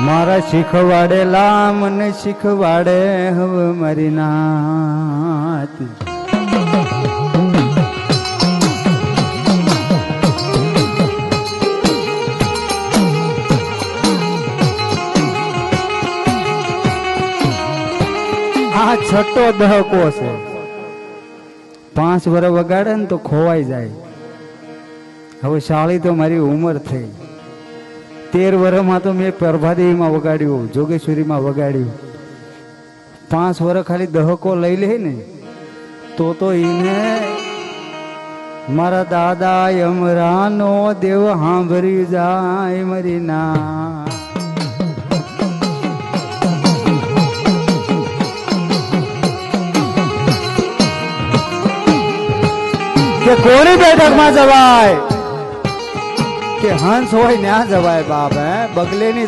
મારા શીખવાડેલા મને શીખવાડે હવે મારી નાત. આ છઠ્ઠો દહકો છે. 5 વર્ષ વગાડે ને તો ખોવાઈ જાય. હવે શાળી તો મારી ઉંમર થઈ. 13 વર્ષમાં તો મેં પ્રભાદેવીમાં વગાડ્યું, જોગેશ્વરીમાં વગાડ્યું. 5 વર્ષ ખાલી દહકો લઈ લે ને તો એને મારા દાદા યમરાનો દેવ સાંભળી જાય મારી ના. કે કોની બેઠકમાં જવાય કે હંસ હોય ત્યાં જવાય બાપ. હે બગલેની